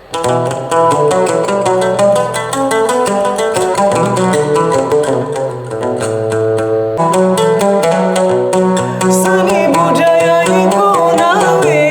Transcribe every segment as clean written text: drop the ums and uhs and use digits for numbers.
Seni budaya Konawe.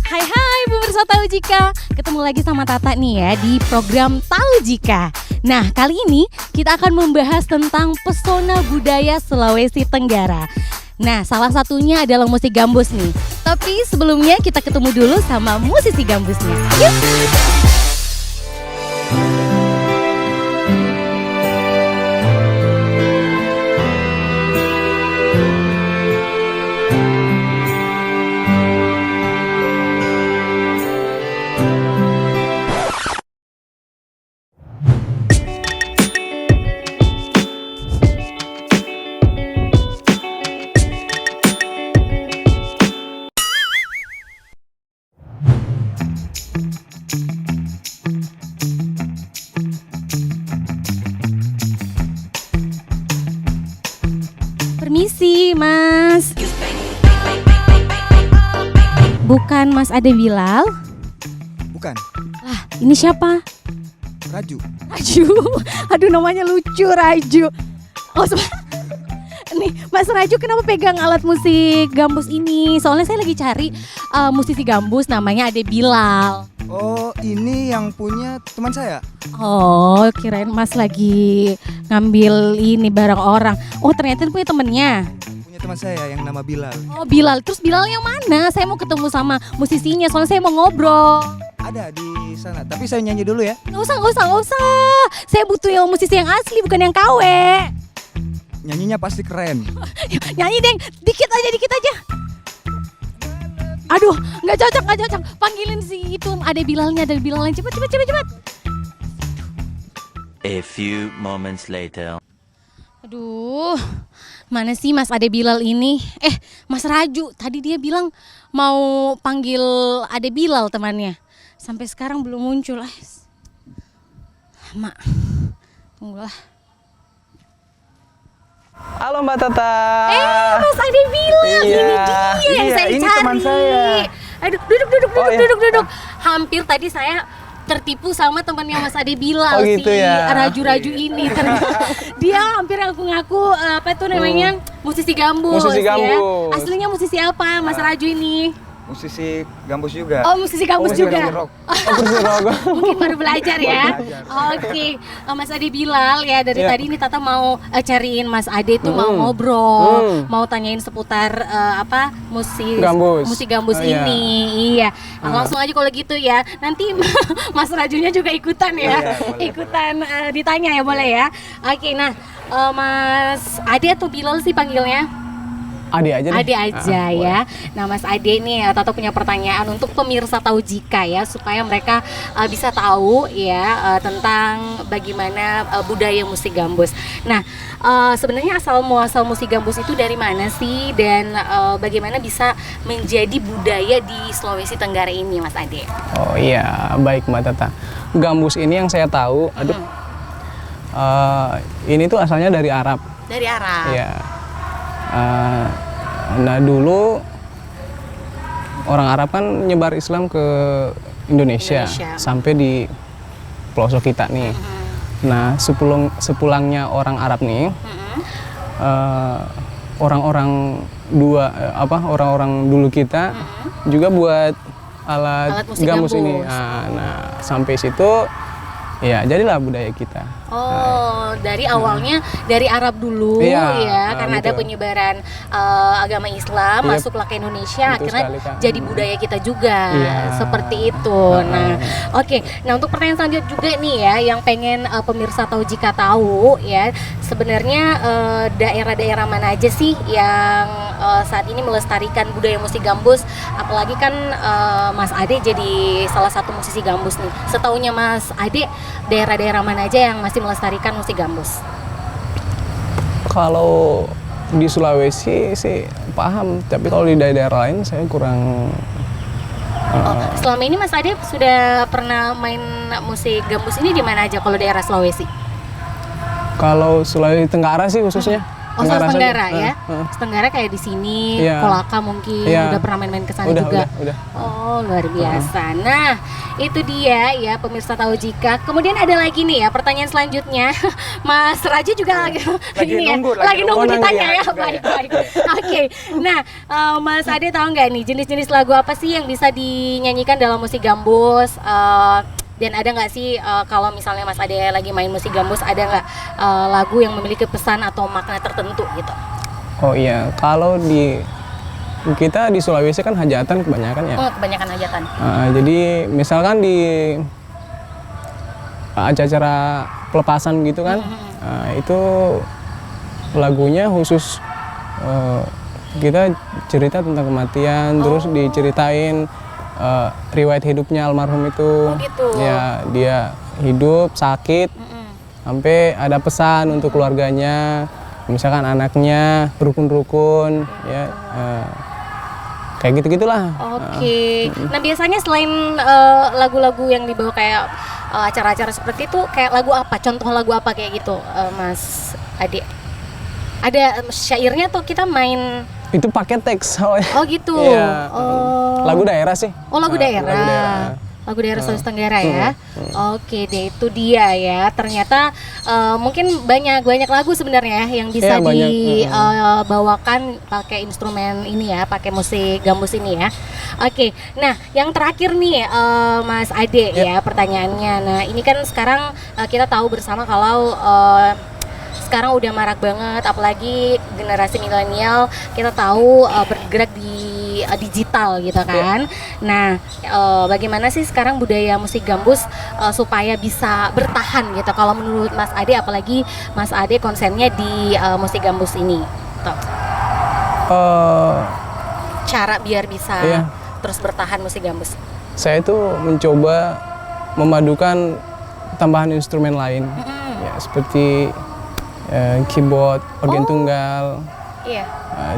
Hai pemirsa Tahu Jika, ketemu lagi sama Tata nih ya di program Tahu Jika. Nah kali ini kita akan membahas tentang pesona budaya Sulawesi Tenggara. Nah salah satunya adalah musik gambus nih. Tapi sebelumnya kita ketemu dulu sama musisi gambusnya. Yuk! Permisi Mas. Bukan Mas Ade Bilal? Bukan, Lah ini siapa? Raju. Raju. Aduh namanya lucu Raju. Oh nih Mas Raju kenapa pegang alat musik gambus ini? Soalnya saya lagi cari musisi gambus namanya Ade Bilal. Oh, ini yang punya teman saya. Oh kirain Mas lagi ngambil ini barang orang. Oh ternyata punya temennya. Punya teman saya yang nama Bilal. Oh Bilal, terus Bilal yang mana? Saya mau ketemu sama musisinya soalnya saya mau ngobrol. Ada di sana, tapi saya nyanyi dulu ya. Nggak usah. Saya butuh yang musisi yang asli bukan yang KW. Nyanyinya pasti keren. Nyanyi deng, dikit aja. Aduh, nggak cocok. Panggilin si itu, ada Bilalnya, cepet. A few moments later. Aduh, mana sih Mas Ade Bilal ini? Mas Raju, tadi dia bilang mau panggil Ade Bilal temannya. Sampai sekarang belum muncul. Lama, tunggulah. Halo Mbak Tata. Mas Ade Bilal, Iya, ini dia yang saya ini cari. teman saya. Aduh, Oh, iya. duduk. Hampir tadi saya tertipu sama temannya Mas Ade Bilal Oh, gitu si ya. Raju-Raju ini. Ternyata dia hampir ngaku-ngaku apa tuh namanya musisi gambus. Musisi Ya. gambus. Aslinya musisi apa Mas Raju ini? Musisi gambus juga. Oh musisi gambus Musisi juga. rock. Kursi rogo. Mungkin baru belajar ya. Oke, Mas Ade Bilal ya dari Ya. tadi ini Tata mau cariin Mas Ade tuh mau ngobrol, mau tanyain seputar apa musik gambus Oh, iya. ini. Iya. Langsung aja kalau gitu ya. Nanti Mas Rajunya juga ikutan ya. Iya, boleh, ikutan ditanya ya boleh ya. Oke, nah Mas Ade atau Bilal sih panggilnya? Ade aja deh. Ade aja ya. Nah Mas Ade nih Tata punya pertanyaan untuk pemirsa Tahu Jika ya supaya mereka bisa tahu ya tentang bagaimana budaya musik gambus. Nah sebenarnya asal muasal musik gambus itu dari mana sih dan bagaimana bisa menjadi budaya di Sulawesi Tenggara ini Mas Ade? Oh iya, baik Mbak Tata. Gambus ini yang saya tahu, ini tuh asalnya dari Arab. Dari Arab. Iya. Nah dulu orang Arab kan nyebar Islam ke Indonesia. Sampai di pelosok kita nih. Nah sepulangnya orang Arab nih, orang-orang dulu kita juga buat alat musik gambus ini. gambus. Nah sampai situ ya jadilah budaya kita. Oh, dari awalnya dari Arab dulu Iya, ya, karena ada betul. penyebaran agama Islam Iya, masuklah ke Indonesia, betul akhirnya sekali, Kak. jadi budaya kita juga, Iya. seperti itu. Nah, oke. Nah untuk pertanyaan selanjutnya juga nih ya, yang pengen pemirsa Tahu Jika tahu ya, sebenarnya daerah-daerah mana aja sih yang saat ini melestarikan budaya musik gambus, apalagi kan Mas Ade jadi salah satu musisi gambus nih. Setaunya Mas Ade, daerah-daerah mana aja yang masih melestarikan musik gambus? Kalau di Sulawesi sih paham, tapi kalau di daerah lain saya kurang Selama ini Mas Ade sudah pernah main musik gambus ini di mana aja kalau daerah Sulawesi? Kalau Sulawesi Tenggara sih khususnya. Oh, Sulawesi Tenggara saja. ya. Tenggara kayak di sini, Iya. Kolaka mungkin Iya. udah pernah main-main ke sana juga. Udah. Oh, luar biasa. Nah, itu dia ya pemirsa Tahu Jika. Kemudian ada lagi nih ya pertanyaan selanjutnya. Mas Raju juga lagi nunggu, lagi nunggu nunggu. ditanya Oh, ya. Baik. Oke. Nah, Mas Ade tahu nggak nih jenis-jenis lagu apa sih yang bisa dinyanyikan dalam musik gambus? Dan ada nggak sih kalau misalnya Mas Ade lagi main musik gambus, ada nggak lagu yang memiliki pesan atau makna tertentu gitu? Oh iya, kalau di kita di Sulawesi kan hajatan kebanyakan ya. Oh, kebanyakan hajatan. Jadi misalkan di acara pelepasan gitu kan, itu lagunya khusus kita cerita tentang kematian, terus diceritain riwayat hidupnya almarhum itu. Oh, gitu. Ya, dia hidup sakit, sampai ada pesan untuk keluarganya, misalkan anaknya rukun-rukun, ya kayak gitu-gitulah. Oke. Nah, biasanya selain lagu-lagu yang dibawa kayak acara-acara seperti itu, kayak lagu apa? Contoh lagu apa kayak gitu, Mas Ade? Ada syairnya tuh kita main? Itu pakai teks soalnya. Oh gitu. Iya. Oh. Lagu daerah sih. Oh, lagu daerah. Lagu daerah Sulawesi Tenggara ya. Oke deh, itu dia ya. Ternyata mungkin banyak lagu sebenarnya yang bisa Iya, banyak. dibawakan pakai instrumen ini ya, pakai musik gambus ini ya. Oke. Nah, yang terakhir nih Mas Ade ya pertanyaannya. Nah, ini kan sekarang kita tahu bersama kalau sekarang udah marak banget, apalagi generasi milenial kita tahu bergerak di digital gitu kan. Nah, bagaimana sih sekarang budaya musik gambus supaya bisa bertahan gitu? Kalau menurut Mas Ade, apalagi Mas Ade konsennya di musik gambus ini, tuh. Cara biar bisa terus bertahan musik gambus. Saya itu mencoba memadukan tambahan instrumen lain, ya seperti keyboard, organ tunggal,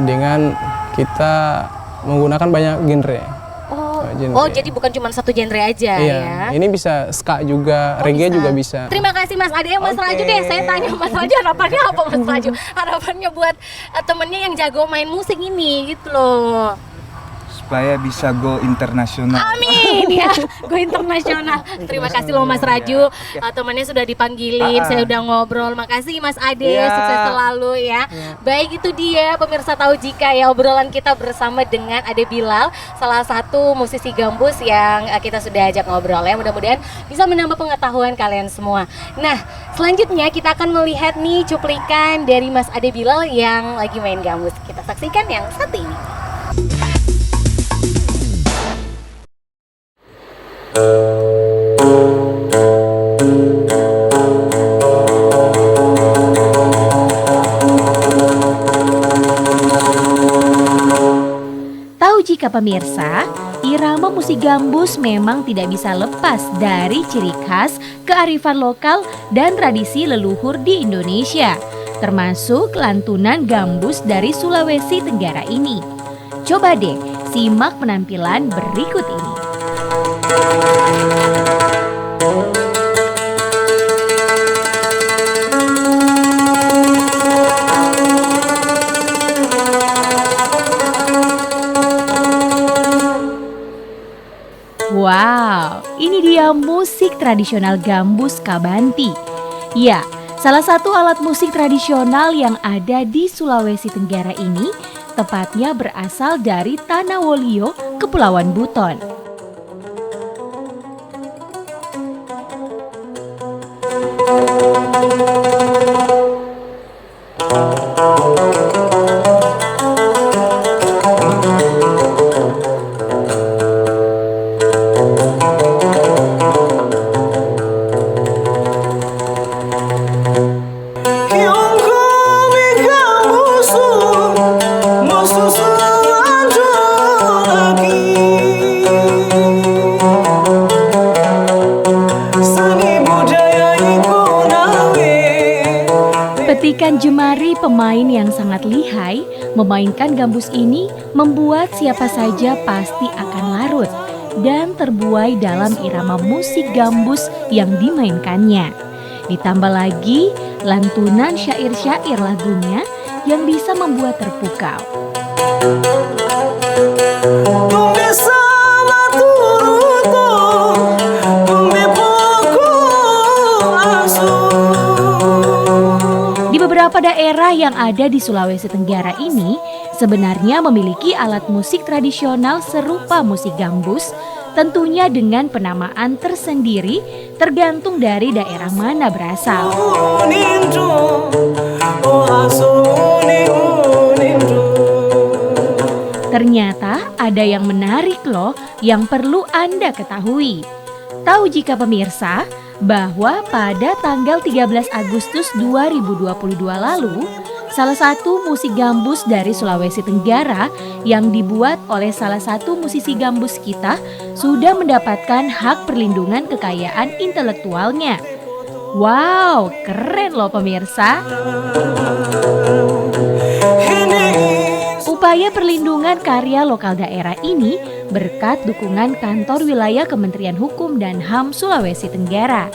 dengan kita menggunakan banyak genre. Oh, jadi bukan cuma satu genre aja ya? Ini bisa ska juga, reggae juga bisa. Terima kasih Mas Ade. Mas Raju deh, saya tanya Mas Raju harapannya apa Mas Raju? Harapannya buat temennya yang jago main musik ini gitu loh. Supaya bisa go internasional. Amin ya, go internasional. Terima kasih loh Mas Raju, temannya sudah dipanggilin, saya udah ngobrol. Makasih Mas Ade, sukses selalu ya. Baik, itu dia pemirsa Tahu Jika ya, obrolan kita bersama dengan Ade Bilal, salah satu musisi gambus yang kita sudah ajak ngobrol ya. Mudah-mudahan bisa menambah pengetahuan kalian semua. Nah, selanjutnya kita akan melihat nih cuplikan dari Mas Ade Bilal yang lagi main gambus. Kita saksikan yang satu ini. Tahu jika pemirsa, irama musik gambus memang tidak bisa lepas dari ciri khas, kearifan lokal, dan tradisi leluhur di Indonesia, termasuk lantunan gambus dari Sulawesi Tenggara ini. Coba deh, simak penampilan berikut ini. Wow, ini dia musik tradisional gambus Kabanti. Ya, salah satu alat musik tradisional yang ada di Sulawesi Tenggara ini tepatnya berasal dari Tanah Wolio, Kepulauan Buton. Petikan jemari pemain yang sangat lihai memainkan gambus ini membuat siapa saja pasti akan larut. dan terbuai dalam irama musik gambus yang dimainkannya. Ditambah lagi lantunan syair-syair lagunya yang bisa membuat terpukau. Tumbe sama turuto, tumbe poko asu. Di beberapa daerah yang ada di Sulawesi Tenggara ini sebenarnya memiliki alat musik tradisional serupa musik gambus, tentunya dengan penamaan tersendiri tergantung dari daerah mana berasal. Uninjo, oh asu uninjo. Ternyata ada yang menarik loh yang perlu Anda ketahui. Tahu jika pemirsa bahwa pada tanggal 13 Agustus 2022 lalu, salah satu musik gambus dari Sulawesi Tenggara yang dibuat oleh salah satu musisi gambus kita sudah mendapatkan hak perlindungan kekayaan intelektualnya. Wow, keren loh pemirsa. Upaya perlindungan karya lokal daerah ini berkat dukungan kantor wilayah Kementerian Hukum dan HAM Sulawesi Tenggara.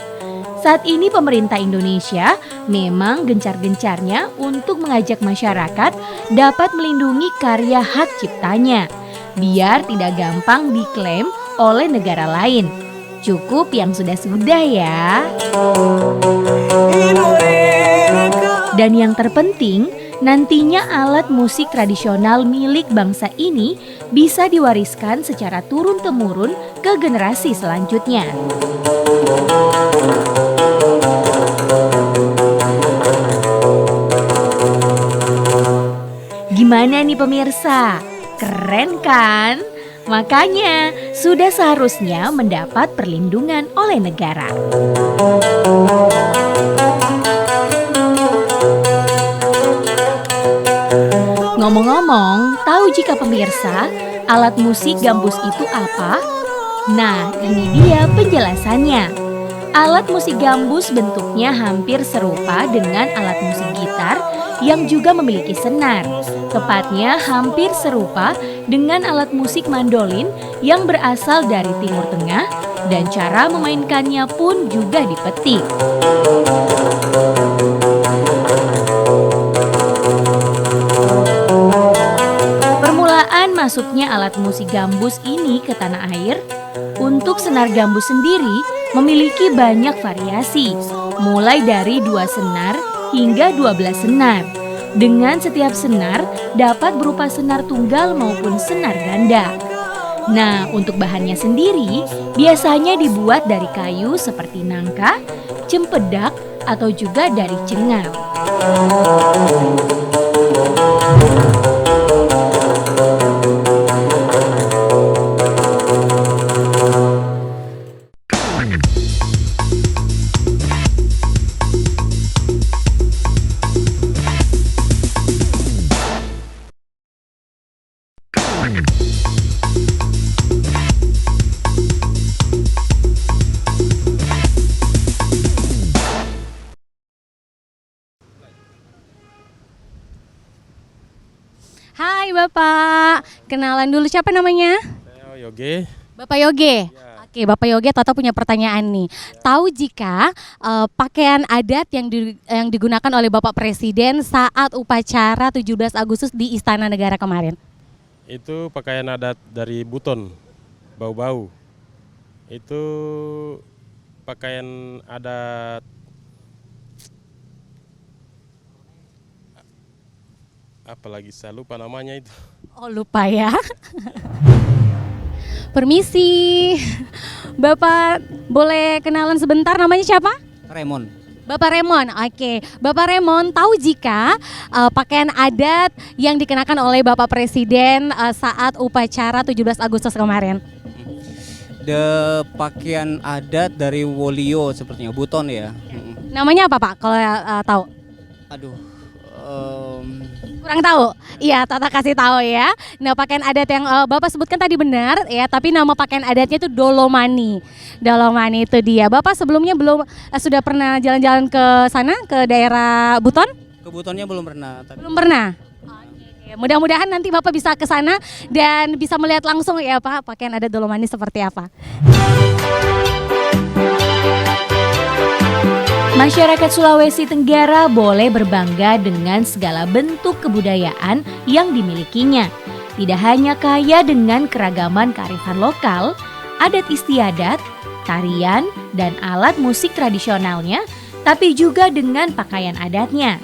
Saat ini pemerintah Indonesia memang gencar-gencarnya untuk mengajak masyarakat dapat melindungi karya hak ciptanya, biar tidak gampang diklaim oleh negara lain. Cukup yang sudah-sudah ya. Dan yang terpenting, nantinya alat musik tradisional milik bangsa ini bisa diwariskan secara turun-temurun ke generasi selanjutnya. Gimana nih pemirsa? Keren kan? Makanya sudah seharusnya mendapat perlindungan oleh negara. Ngomong-ngomong, tahu jika pemirsa alat musik gambus itu apa? Nah, ini dia penjelasannya. Alat musik gambus bentuknya hampir serupa dengan alat musik gitar yang juga memiliki senar. Tepatnya hampir serupa dengan alat musik mandolin yang berasal dari Timur Tengah dan cara memainkannya pun juga dipetik. Permulaan masuknya alat musik gambus ini ke tanah air, untuk senar gambus sendiri memiliki banyak variasi, mulai dari 2 senar hingga 12 senar. Dengan setiap senar dapat berupa senar tunggal maupun senar ganda. Nah, untuk bahannya sendiri biasanya dibuat dari kayu seperti nangka, cempedak, atau juga dari cengam. Hai Bapak, kenalan dulu siapa namanya? Saya Yoge. Bapak Yoge. Oke, Bapak Yoge, Toto punya pertanyaan nih. Tahu jika pakaian adat yang digunakan oleh Bapak Presiden saat upacara 17 Agustus di Istana Negara kemarin? Itu pakaian adat dari Buton, Bau-Bau. Itu pakaian adat apalagi saya lupa namanya itu. Oh, lupa ya. Permisi. Bapak boleh kenalan sebentar, namanya siapa? Raymond. Bapak Raymond, oke. Bapak Raymond, tahu jika pakaian adat yang dikenakan oleh Bapak Presiden saat upacara 17 Agustus kemarin? Pakaian adat dari Wolio sepertinya, Buton ya. Namanya apa Pak, kalau tahu? Aduh, Kurang tahu? Iya, Tata kasih tahu ya. Nah, pakaian adat yang Bapak sebutkan tadi benar ya, tapi nama pakaian adatnya itu Dolomani. Dolomani itu dia. Bapak sebelumnya sudah pernah jalan-jalan ke sana, ke daerah Buton? ke Butonnya belum pernah. Belum pernah? Oke, mudah-mudahan nanti Bapak bisa ke sana dan bisa melihat langsung ya Pak pakaian adat Dolomani seperti apa. Masyarakat Sulawesi Tenggara boleh berbangga dengan segala bentuk kebudayaan yang dimilikinya. Tidak hanya kaya dengan keragaman kearifan lokal, adat istiadat, tarian, dan alat musik tradisionalnya, tapi juga dengan pakaian adatnya.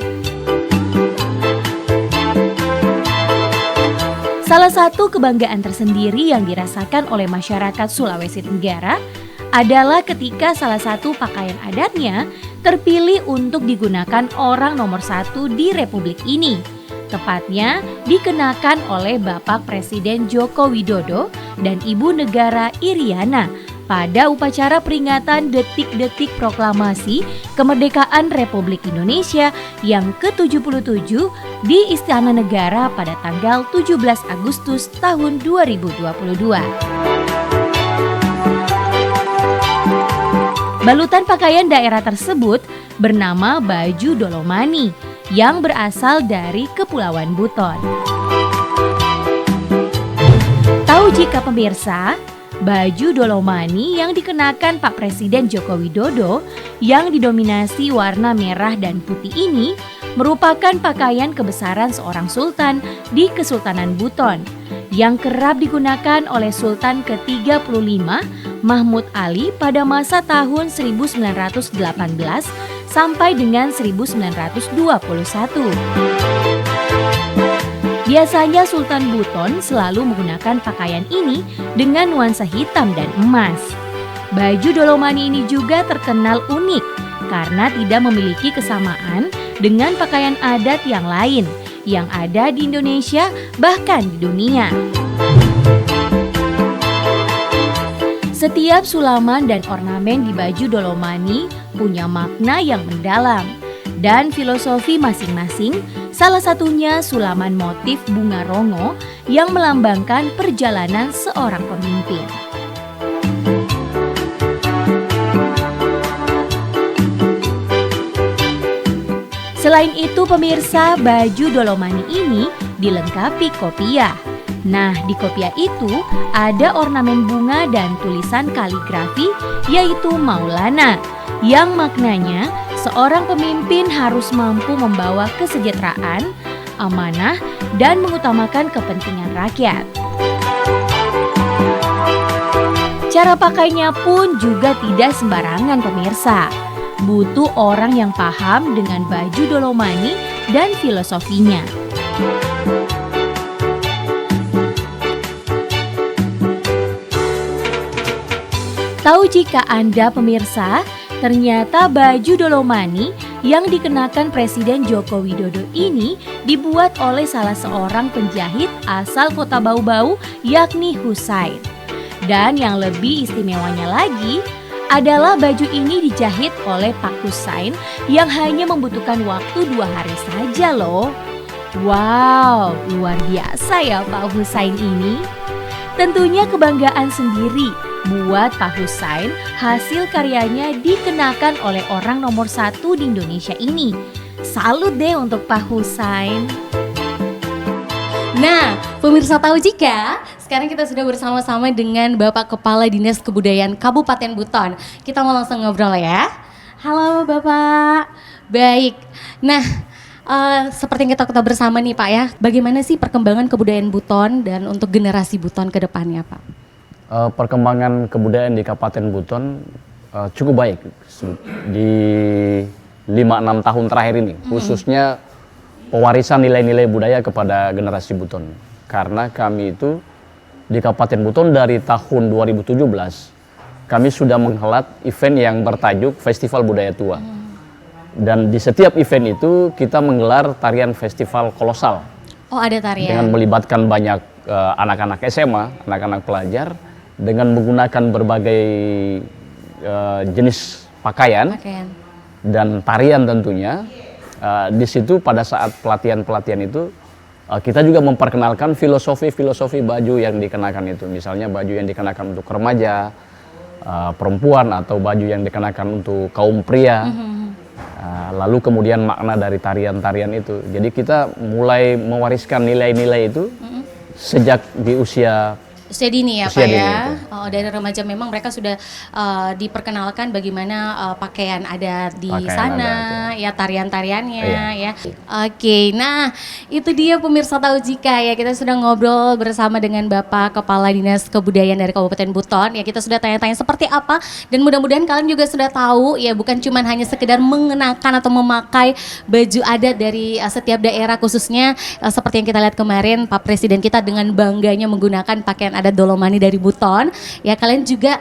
Salah satu kebanggaan tersendiri yang dirasakan oleh masyarakat Sulawesi Tenggara adalah ketika salah satu pakaian adatnya terpilih untuk digunakan orang nomor 1 di Republik ini. Tepatnya dikenakan oleh Bapak Presiden Joko Widodo dan Ibu Negara Iriana pada upacara peringatan detik-detik proklamasi kemerdekaan Republik Indonesia yang ke-77 di Istana Negara pada tanggal 17 Agustus tahun 2022. Balutan pakaian daerah tersebut bernama baju Dolomani yang berasal dari Kepulauan Buton. Tahu jika pemirsa, baju Dolomani yang dikenakan Pak Presiden Joko Widodo yang didominasi warna merah dan putih ini merupakan pakaian kebesaran seorang sultan di Kesultanan Buton yang kerap digunakan oleh Sultan ke-35 Mahmud Ali pada masa tahun 1918 sampai dengan 1921. Biasanya Sultan Buton selalu menggunakan pakaian ini dengan nuansa hitam dan emas. Baju Dolomani ini juga terkenal unik karena tidak memiliki kesamaan dengan pakaian adat yang lain yang ada di Indonesia bahkan di dunia. Setiap sulaman dan ornamen di baju Dolomani punya makna yang mendalam dan filosofi masing-masing, salah satunya sulaman motif bunga rongo yang melambangkan perjalanan seorang pemimpin. Selain itu pemirsa, baju Dolomani ini dilengkapi kopiah. Nah, di kopiah itu ada ornamen bunga dan tulisan kaligrafi yaitu Maulana, yang maknanya seorang pemimpin harus mampu membawa kesejahteraan, amanah, dan mengutamakan kepentingan rakyat. Cara pakainya pun juga tidak sembarangan pemirsa. Butuh orang yang paham dengan baju Dolomani dan filosofinya. Tahu jika Anda pemirsa, ternyata baju Dolomani yang dikenakan Presiden Joko Widodo ini dibuat oleh salah seorang penjahit asal Kota Bau-Bau yakni Husain. Dan yang lebih istimewanya lagi adalah baju ini dijahit oleh Pak Husain yang hanya membutuhkan waktu 2 hari saja loh. Wow, luar biasa ya Pak Husain ini. Tentunya kebanggaan sendiri buat Pak Husain hasil karyanya dikenakan oleh orang nomor 1 di Indonesia ini. Salut deh untuk Pak Husain. Nah, pemirsa tahu jika sekarang kita sudah bersama-sama dengan Bapak Kepala Dinas Kebudayaan Kabupaten Buton. Kita mau langsung ngobrol ya. Halo Bapak. Baik. Nah, seperti yang kita bersama nih Pak ya, bagaimana sih perkembangan kebudayaan Buton dan untuk generasi Buton ke depannya Pak? Perkembangan kebudayaan di Kabupaten Buton cukup baik di 5-6 tahun terakhir ini, khususnya pewarisan nilai-nilai budaya kepada generasi Buton. Karena kami itu di Kabupaten Buton dari tahun 2017 kami sudah menghelat event yang bertajuk Festival Budaya Tua. Dan di setiap event itu kita menggelar tarian festival kolosal. Oh, ada tarian. Dengan melibatkan banyak anak-anak SMA, anak-anak pelajar, dengan menggunakan berbagai jenis pakaian dan tarian tentunya. Di situ pada saat pelatihan-pelatihan itu kita juga memperkenalkan filosofi-filosofi baju yang dikenakan itu. Misalnya baju yang dikenakan untuk remaja, perempuan, atau baju yang dikenakan untuk kaum pria. lalu kemudian makna dari tarian-tarian itu. Jadi kita mulai mewariskan nilai-nilai itu sejak di usia dini ya usia Pak dini ya. itu. Oh, dari remaja memang mereka sudah diperkenalkan bagaimana pakaian adat di Pakaian sana, adat, ya tarian-tariannya Iya. ya. Oke, nah itu dia pemirsa Tahu Jika ya, kita sudah ngobrol bersama dengan Bapak Kepala Dinas Kebudayaan dari Kabupaten Buton. Ya, kita sudah tanya-tanya seperti apa dan mudah-mudahan kalian juga sudah tahu ya, bukan cuma hanya sekedar mengenakan atau memakai baju adat dari setiap daerah, khususnya seperti yang kita lihat kemarin Pak Presiden kita dengan bangganya menggunakan pakaian adat Dolomani dari Buton. Ya, kalian juga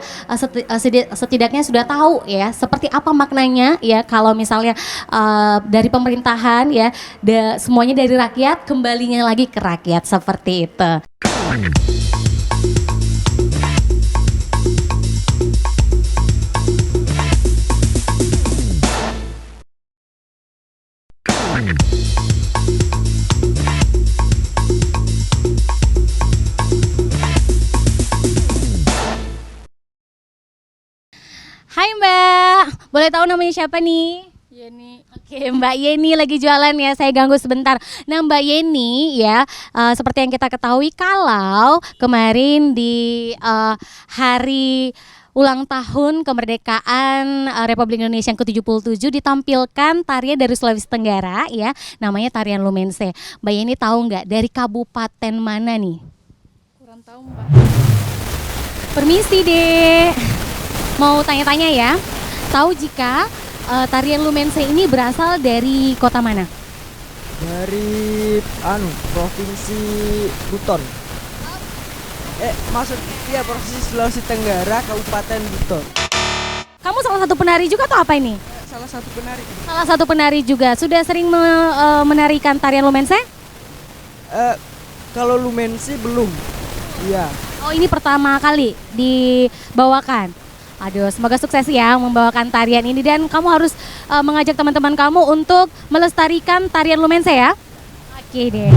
setidaknya sudah tahu ya seperti apa maknanya ya kalau misalnya dari pemerintahan ya, semuanya dari rakyat, kembalinya lagi ke rakyat, seperti itu. Hai Mbak, boleh tahu namanya siapa nih? Yeni. Oke, Mbak Yeni lagi jualan ya, saya ganggu sebentar. Nah Mbak Yeni ya, seperti yang kita ketahui kalau kemarin di hari ulang tahun kemerdekaan Republik Indonesia yang ke-77 ditampilkan tarian dari Sulawesi Tenggara ya, namanya tarian Lumense. Mbak Yeni tahu nggak dari kabupaten mana nih? Kurang tahu Mbak. Permisi deh, mau tanya-tanya ya, tahu jika tarian Lumense ini berasal dari kota mana? Dari provinsi Buton. Maksudnya provinsi Sulawesi Tenggara, Kabupaten Buton. Kamu salah satu penari juga atau apa ini? Salah satu penari. Salah satu penari juga. Sudah sering menarikan tarian Lumense? Kalau Lumense belum. Iya. Oh, ini pertama kali dibawakan. Aduh, semoga sukses ya membawakan tarian ini, dan kamu harus mengajak teman-teman kamu untuk melestarikan tarian Lumense ya. Oke deh.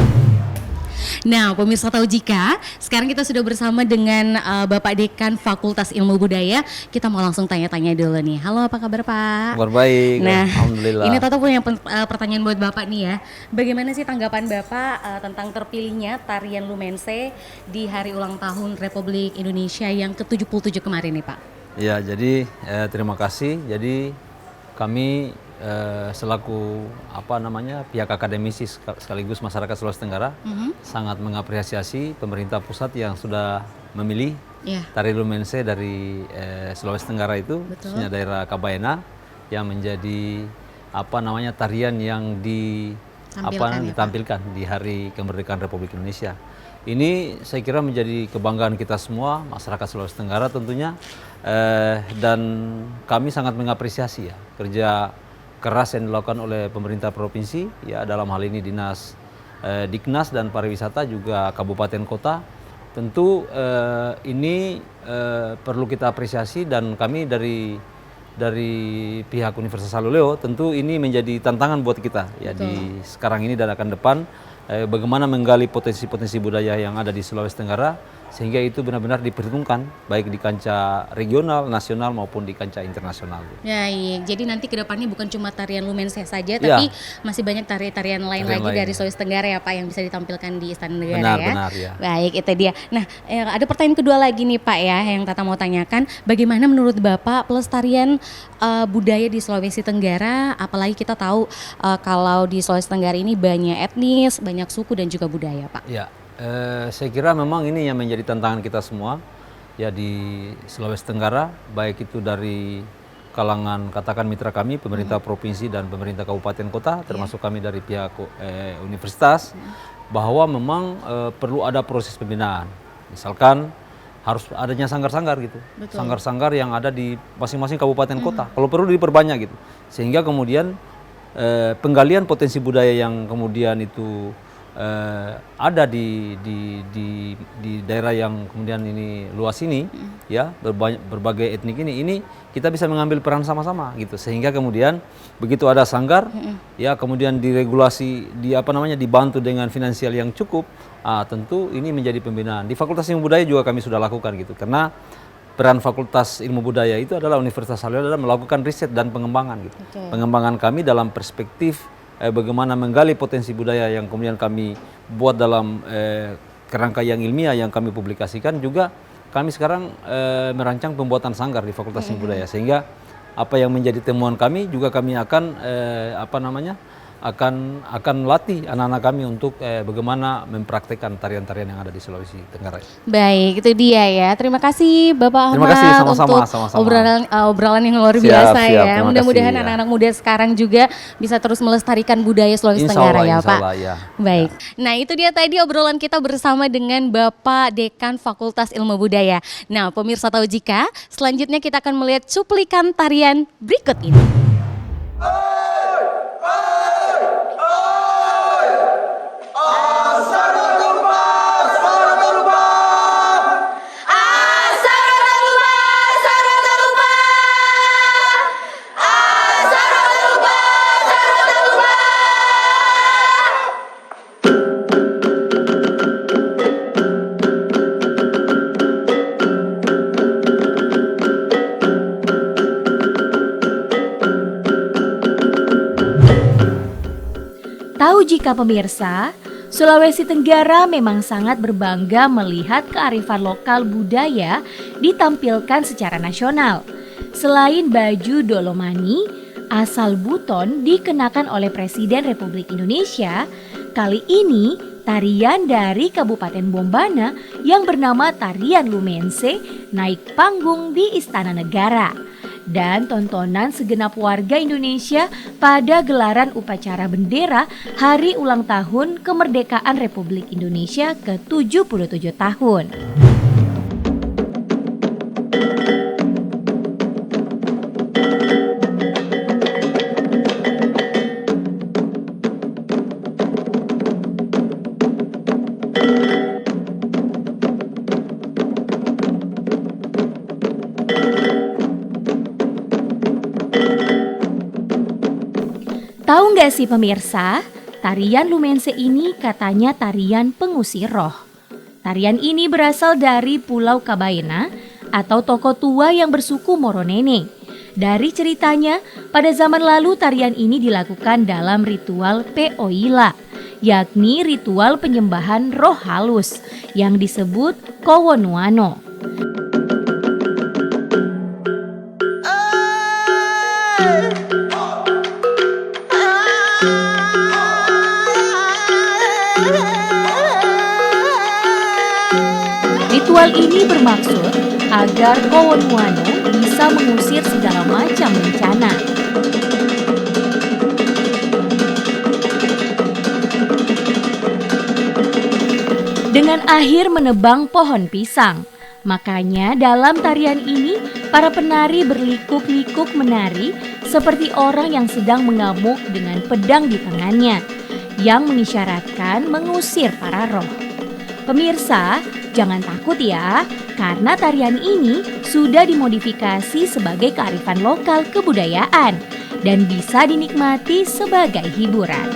Nah, pemirsa Tahu Jika, sekarang kita sudah bersama dengan Bapak Dekan Fakultas Ilmu Budaya. Kita mau langsung tanya-tanya dulu nih. Halo, apa kabar Pak? Kabar baik, nah, alhamdulillah. Ini Toto punya pertanyaan buat Bapak nih ya. Bagaimana sih tanggapan Bapak tentang terpilihnya tarian Lumense di hari ulang tahun Republik Indonesia yang ke-77 kemarin nih Pak? Ya, jadi terima kasih. Jadi kami selaku pihak akademisi sekaligus masyarakat Sulawesi Tenggara sangat mengapresiasi pemerintah pusat yang sudah memilih tari Lumense dari Sulawesi Tenggara itu, khususnya daerah Kabaena, yang menjadi tarian yang ditampilkan di hari kemerdekaan Republik Indonesia. Ini saya kira menjadi kebanggaan kita semua, masyarakat Sulawesi Tenggara tentunya, dan kami sangat mengapresiasi ya kerja keras yang dilakukan oleh pemerintah provinsi, ya dalam hal ini Dinas Diknas dan Pariwisata, juga kabupaten kota. Tentu ini perlu kita apresiasi, dan kami dari pihak Universitas Haluleo tentu ini menjadi tantangan buat kita ya di sekarang ini dan akan depan, bagaimana menggali potensi-potensi budaya yang ada di Sulawesi Tenggara sehingga itu benar-benar diperhitungkan baik di kancah regional, nasional maupun di kancah internasional. Ya, iya. Jadi nanti kedepannya bukan cuma tarian Lumense saja, tapi masih banyak tarian lain lagi dari Sulawesi Tenggara ya Pak, yang bisa ditampilkan di Istana Negara ya. Benar, ya. Baik, itu dia. Nah, ada pertanyaan kedua lagi nih Pak ya, yang Tata mau tanyakan. Bagaimana menurut Bapak pelestarian budaya di Sulawesi Tenggara? Apalagi kita tahu kalau di Sulawesi Tenggara ini banyak etnis, banyak suku dan juga budaya Pak. Ya. Saya kira memang ini yang menjadi tantangan kita semua ya di Sulawesi Tenggara, baik itu dari kalangan katakan mitra kami, pemerintah provinsi dan pemerintah kabupaten kota, termasuk kami dari pihak universitas, bahwa memang perlu ada proses pembinaan. Misalkan harus adanya sanggar-sanggar gitu, sanggar-sanggar yang ada di masing-masing kabupaten kota. Kalau perlu diperbanyak gitu, sehingga kemudian penggalian potensi budaya yang kemudian itu ada di daerah yang kemudian ini luas ini, ya berbagai etnik ini kita bisa mengambil peran sama-sama gitu, sehingga kemudian begitu ada sanggar, ya kemudian diregulasi, dibantu dengan finansial yang cukup, tentu ini menjadi pembinaan. Di Fakultas Ilmu Budaya juga kami sudah lakukan gitu, karena peran Fakultas Ilmu Budaya itu adalah Universitas Halil adalah melakukan riset dan pengembangan gitu. Pengembangan kami dalam perspektif bagaimana menggali potensi budaya yang kemudian kami buat dalam kerangka yang ilmiah yang kami publikasikan. Juga kami sekarang merancang pembuatan sanggar di Fakultas Ilmu Budaya, sehingga apa yang menjadi temuan kami juga kami akan akan latih anak-anak kami untuk bagaimana mempraktekkan tarian-tarian yang ada di Sulawesi Tenggara. Baik, itu dia ya. Terima kasih Bapak Ahmad. Terima kasih, untuk obrolan yang luar biasa ya. Mudah-mudahan kasih, anak-anak muda sekarang juga bisa terus melestarikan budaya Sulawesi Tenggara ya Pak. Ya. Baik. Nah itu dia tadi obrolan kita bersama dengan Bapak Dekan Fakultas Ilmu Budaya. Nah pemirsa tahu jika selanjutnya kita akan melihat cuplikan tarian berikut ini. Tahu jika pemirsa, Sulawesi Tenggara memang sangat berbangga melihat kearifan lokal budaya ditampilkan secara nasional. Selain baju Dolomani, asal Buton dikenakan oleh Presiden Republik Indonesia, kali ini tarian dari Kabupaten Bombana yang bernama Tarian Lumense naik panggung di Istana Negara. Dan tontonan segenap warga Indonesia pada gelaran upacara bendera Hari Ulang Tahun Kemerdekaan Republik Indonesia ke-77 tahun. Tahu nggak sih pemirsa, tarian Lumense ini katanya tarian pengusir roh. Tarian ini berasal dari Pulau Kabaena atau tokoh tua yang bersuku Moronene. Dari ceritanya, pada zaman lalu tarian ini dilakukan dalam ritual Peoila, yakni ritual penyembahan roh halus yang disebut Kowonuano. Ritual ini bermaksud agar Kowonuano bisa mengusir segala macam bencana. Dengan akhir menebang pohon pisang. Makanya dalam tarian ini para penari berlikuk-likuk menari seperti orang yang sedang mengamuk dengan pedang di tangannya yang mengisyaratkan mengusir para roh. Pemirsa, jangan takut ya, karena tarian ini sudah dimodifikasi sebagai kearifan lokal kebudayaan dan bisa dinikmati sebagai hiburan.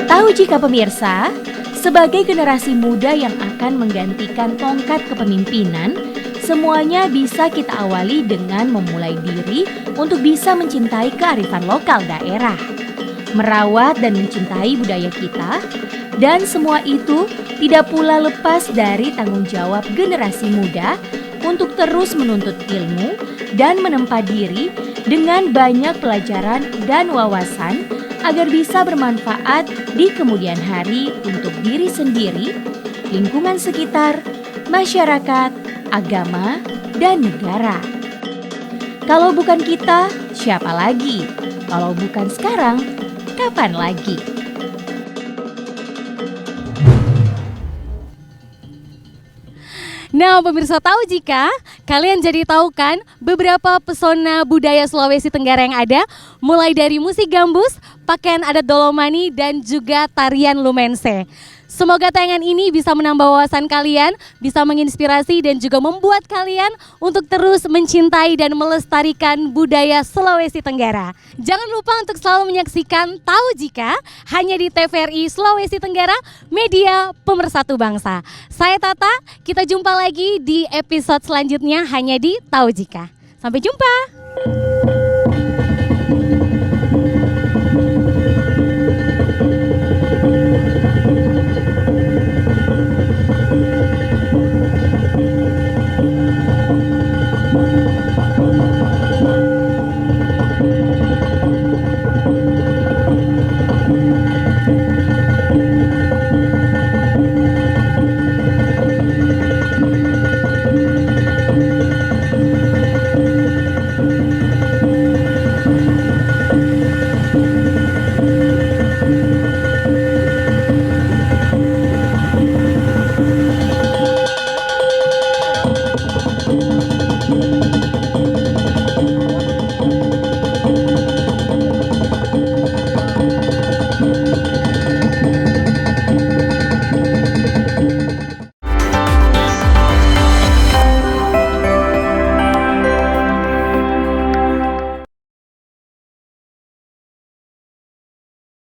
Tahu jika pemirsa, sebagai generasi muda yang akan menggantikan tongkat kepemimpinan, semuanya bisa kita awali dengan memulai diri untuk bisa mencintai kearifan lokal daerah, merawat dan mencintai budaya kita, dan semua itu tidak pula lepas dari tanggung jawab generasi muda untuk terus menuntut ilmu dan menempa diri dengan banyak pelajaran dan wawasan agar bisa bermanfaat di kemudian hari untuk diri sendiri, lingkungan sekitar, masyarakat, agama, dan negara. Kalau bukan kita, siapa lagi? Kalau bukan sekarang, kapan lagi? Nah pemirsa tahu jika kalian jadi tahu kan beberapa pesona budaya Sulawesi Tenggara yang ada, mulai dari musik gambus, pakaian adat Dolomani, dan juga tarian Lumense. Semoga tayangan ini bisa menambah wawasan kalian, bisa menginspirasi dan juga membuat kalian untuk terus mencintai dan melestarikan budaya Sulawesi Tenggara. Jangan lupa untuk selalu menyaksikan Tahu Jika hanya di TVRI Sulawesi Tenggara, media pemersatu bangsa. Saya Tata, kita jumpa lagi di episode selanjutnya hanya di Tahu Jika. Sampai jumpa.